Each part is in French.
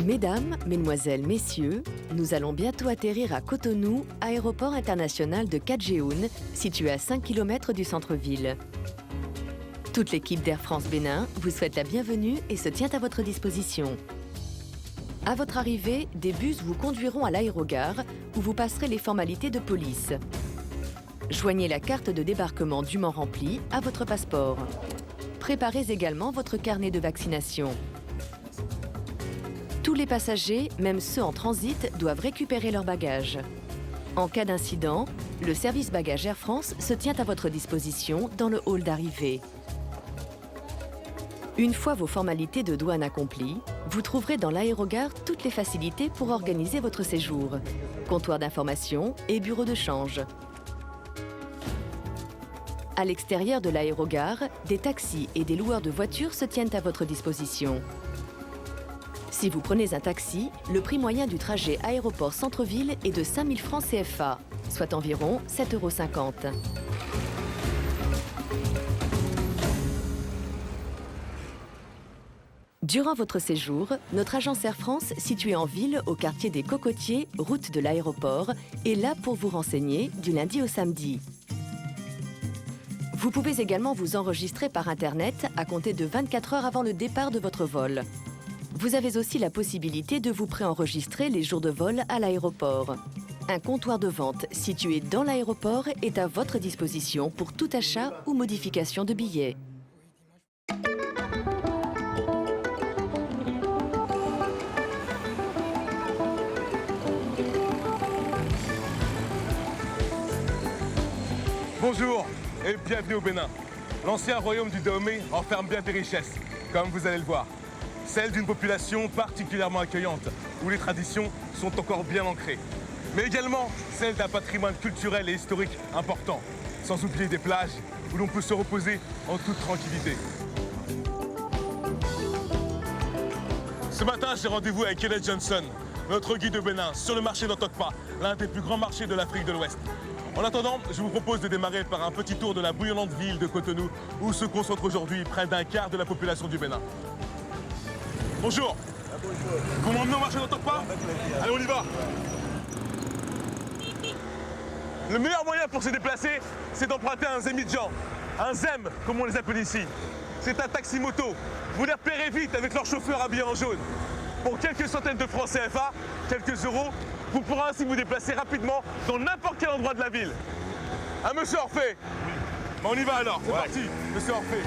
Mesdames, Mesdemoiselles, Messieurs, nous allons bientôt atterrir à Cotonou, aéroport international de Kadjehoun, situé à 5 km du centre-ville. Toute l'équipe d'Air France Bénin vous souhaite la bienvenue et se tient à votre disposition. À votre arrivée, des bus vous conduiront à l'aérogare où vous passerez les formalités de police. Joignez la carte de débarquement dûment remplie à votre passeport. Préparez également votre carnet de vaccination. Tous les passagers, même ceux en transit, doivent récupérer leurs bagages. En cas d'incident, le service bagages Air France se tient à votre disposition dans le hall d'arrivée. Une fois vos formalités de douane accomplies, vous trouverez dans l'aérogare toutes les facilités pour organiser votre séjour. Comptoir d'information et bureau de change. À l'extérieur de l'aérogare, des taxis et des loueurs de voitures se tiennent à votre disposition. Si vous prenez un taxi, le prix moyen du trajet aéroport-centre-ville est de 5 000 francs CFA, soit environ 7,50 €. Durant votre séjour, notre agence Air France, située en ville au quartier des Cocotiers, route de l'aéroport, est là pour vous renseigner du lundi au samedi. Vous pouvez également vous enregistrer par Internet à compter de 24 heures avant le départ de votre vol. Vous avez aussi la possibilité de vous préenregistrer les jours de vol à l'aéroport. Un comptoir de vente situé dans l'aéroport est à votre disposition pour tout achat ou modification de billets. Bonjour et bienvenue au Bénin. L'ancien royaume du Dahomey renferme bien des richesses, comme vous allez le voir. Celle d'une population particulièrement accueillante, où les traditions sont encore bien ancrées. Mais également celle d'un patrimoine culturel et historique important, sans oublier des plages où l'on peut se reposer en toute tranquillité. Ce matin, j'ai rendez-vous avec Kenneth Johnson, notre guide au Bénin, sur le marché d'Antokpa, l'un des plus grands marchés de l'Afrique de l'Ouest. En attendant, je vous propose de démarrer par un petit tour de la bouillonnante ville de Cotonou, où se concentre aujourd'hui près d'un quart de la population du Bénin. Bonjour. Bonjour. Vous m'emmenez au marché d'Antokpa? Allez, on y va. Le meilleur moyen pour se déplacer, c'est d'emprunter un Zemidjan, un Zem, comme on les appelle ici. C'est un taxi-moto. Vous les repérez vite avec leur chauffeur habillé en jaune. Pour quelques centaines de francs CFA, quelques euros, vous pourrez ainsi vous déplacer rapidement dans n'importe quel endroit de la ville. Ah, monsieur Orphée? Bon, on y va alors, c'est parti, monsieur Orphée.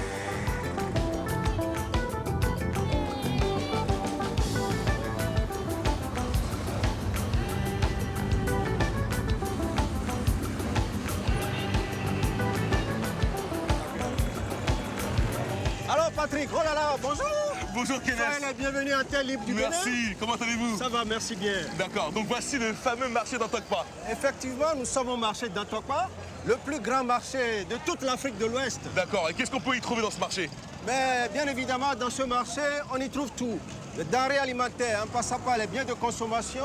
Alors Patrick, oh là là, bonjour. Bonjour Kenneth. Soyez la bienvenue à Tel Libre du Bénin. Merci, comment allez-vous? Ça va, merci bien. D'accord, donc voici le fameux marché d'Antokpa. Effectivement, nous sommes au marché d'Antokpa, le plus grand marché de toute l'Afrique de l'Ouest. D'accord, et qu'est-ce qu'on peut y trouver dans ce marché? Mais bien évidemment, dans ce marché, on y trouve tout. Les denrées alimentaires, en passant par les biens de consommation,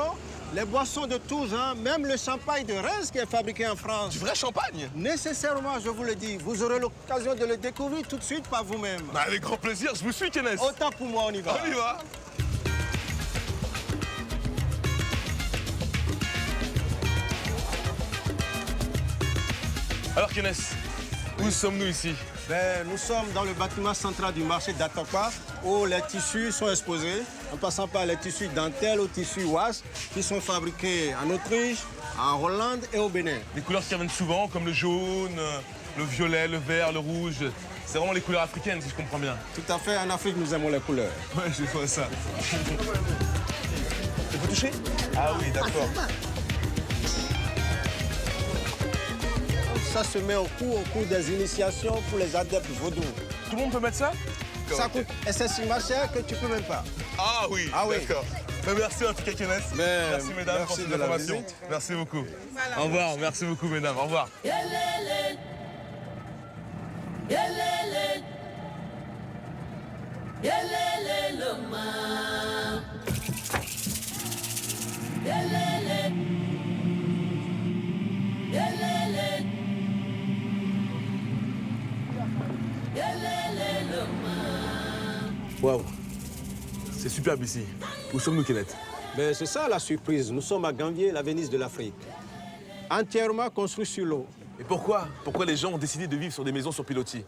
les boissons de tous genre, même le champagne de Reims qui est fabriqué en France. Du vrai champagne? Nécessairement, je vous le dis, vous aurez l'occasion de le découvrir tout de suite par vous-même. Bah, avec grand plaisir, je vous suis Kenneth. Autant pour moi, on y va. On y va. Alors Kenneth, où sommes-nous ici? Ben, nous sommes dans le bâtiment central du marché d'Antokpa où les tissus sont exposés, en passant par les tissus dentelles aux tissus wash qui sont fabriqués en Autriche, en Hollande et au Bénin. Des couleurs qui reviennent souvent, comme le jaune, le violet, le vert, le rouge. C'est vraiment les couleurs africaines, si je comprends bien. Tout à fait, en Afrique, nous aimons les couleurs. Ouais, je vois ça. Vous touchez? Ah oui, d'accord. ça se met au cours des initiations pour les adeptes vaudous. Tout le monde peut mettre ça? Ça coûte excessivement cher que tu peux même pas. Ah oui, d'accord. Merci en tout cas, Kenneth. Merci mesdames pour ces informations. Merci beaucoup. Voilà. Au revoir, merci beaucoup mesdames, au revoir. Waouh, c'est superbe ici. Où sommes-nous, Kenneth? Mais c'est ça la surprise. Nous sommes à Gambier, la Venise de l'Afrique. Entièrement construit sur l'eau. Et pourquoi? Pourquoi les gens ont décidé de vivre sur des maisons sur pilotis?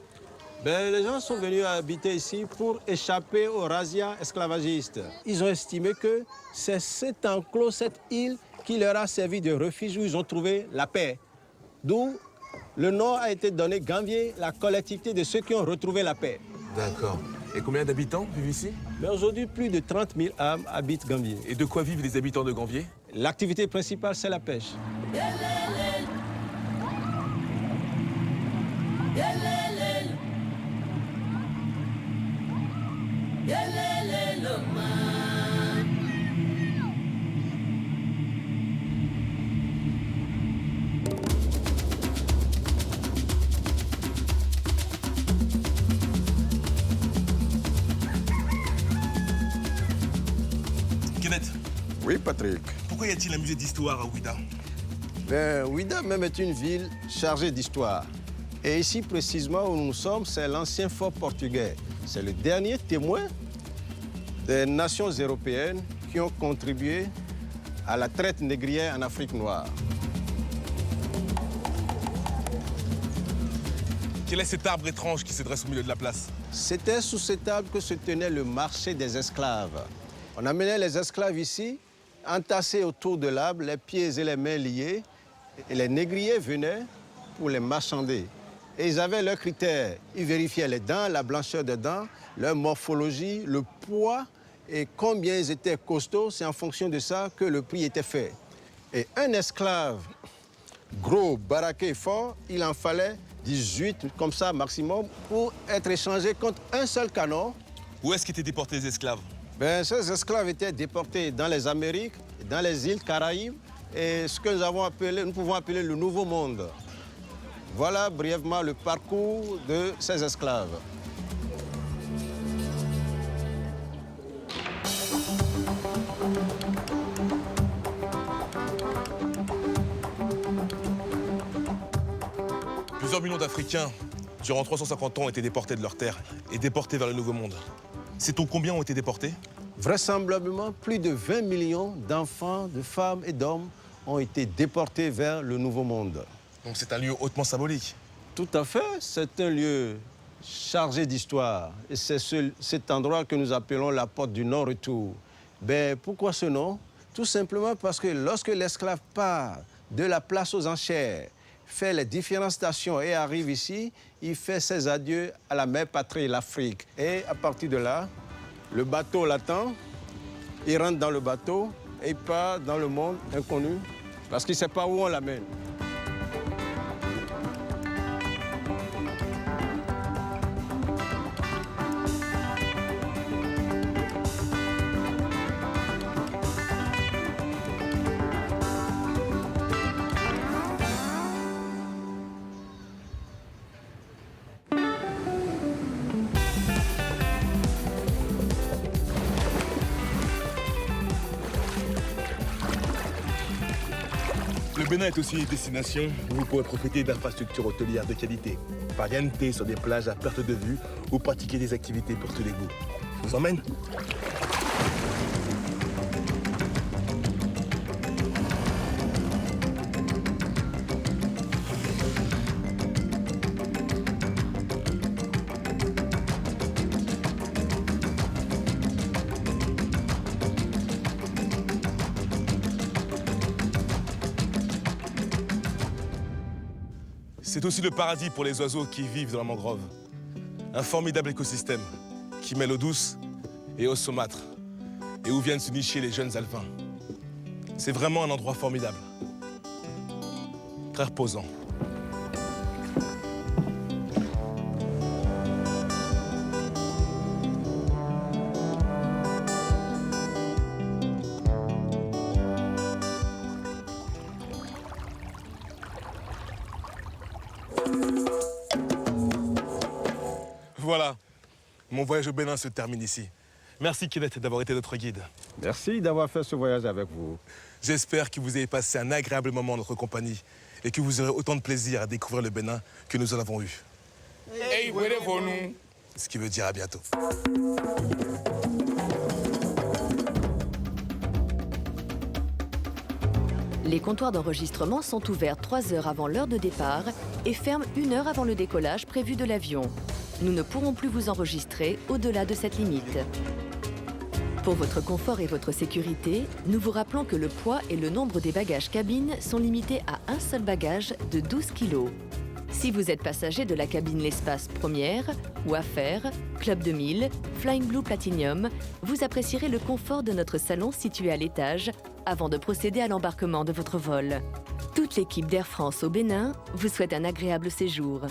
Les gens sont venus habiter ici pour échapper aux razzias esclavagistes. Ils ont estimé que c'est cet enclos, cette île, qui leur a servi de refuge où ils ont trouvé la paix. D'où le nom a été donné Gambier, la collectivité de ceux qui ont retrouvé la paix. D'accord. Et combien d'habitants vivent ici? Mais aujourd'hui, plus de 30 000 âmes habitent Gambier. Et de quoi vivent les habitants de Gambier? L'activité principale, c'est la pêche. Kenneth. Oui, Patrick. Pourquoi y a-t-il un musée d'histoire à Ouidah? Ouidah même est une ville chargée d'histoire. Et ici, précisément où nous sommes, c'est l'ancien fort portugais. C'est le dernier témoin des nations européennes qui ont contribué à la traite négrière en Afrique noire. Quel est cet arbre étrange qui se dresse au milieu de la place? C'était sous cet arbre que se tenait le marché des esclaves. On amenait les esclaves ici, entassés autour de l'arbre, les pieds et les mains liés, et les négriers venaient pour les marchander. Et ils avaient leurs critères. Ils vérifiaient les dents, la blancheur des dents, leur morphologie, le poids et combien ils étaient costauds. C'est en fonction de ça que le prix était fait. Et un esclave gros, baraqué, fort, il en fallait 18 comme ça maximum pour être échangé contre un seul canon. Où est-ce qu'étaient déportés les esclaves? Ces esclaves étaient déportés dans les Amériques, dans les îles Caraïbes et ce que nous pouvons appeler le Nouveau Monde. Voilà brièvement le parcours de ces esclaves. Plusieurs millions d'Africains, durant 350 ans, ont été déportés de leurs terres et déportés vers le Nouveau Monde. Sait-on combien ont été déportés? Vraisemblablement, plus de 20 millions d'enfants, de femmes et d'hommes ont été déportés vers le Nouveau Monde. Donc c'est un lieu hautement symbolique. Tout à fait, c'est un lieu chargé d'histoire. Et c'est cet endroit que nous appelons la porte du non-retour. Pourquoi ce nom? Tout simplement parce que lorsque l'esclave part de la place aux enchères, fait les différentes stations et arrive ici, il fait ses adieux à la mère patrie, l'Afrique. Et à partir de là, le bateau l'attend, il rentre dans le bateau et il part dans le monde inconnu parce qu'il ne sait pas où on l'amène. Le Bénin est aussi une destination où vous pourrez profiter d'infrastructures hôtelières de qualité, parienter sur des plages à perte de vue ou pratiquer des activités pour tous les goûts. Je vous emmène? C'est aussi le paradis pour les oiseaux qui vivent dans la mangrove. Un formidable écosystème qui mêle eau douce et eau saumâtre et où viennent se nicher les jeunes alevins. C'est vraiment un endroit formidable, très reposant. Voilà, mon voyage au Bénin se termine ici. Merci Kenneth d'avoir été notre guide. Merci d'avoir fait ce voyage avec vous. J'espère que vous avez passé un agréable moment en notre compagnie et que vous aurez autant de plaisir à découvrir le Bénin que nous en avons eu. Ce qui veut dire à bientôt. Les comptoirs d'enregistrement sont ouverts 3 heures avant l'heure de départ et ferment 1 heure avant le décollage prévu de l'avion. Nous ne pourrons plus vous enregistrer au-delà de cette limite. Pour votre confort et votre sécurité, nous vous rappelons que le poids et le nombre des bagages cabine sont limités à un seul bagage de 12 kg. Si vous êtes passager de la cabine L'Espace Première ou Affaires, Club 2000, Flying Blue Platinum, vous apprécierez le confort de notre salon situé à l'étage avant de procéder à l'embarquement de votre vol. Toute l'équipe d'Air France au Bénin vous souhaite un agréable séjour.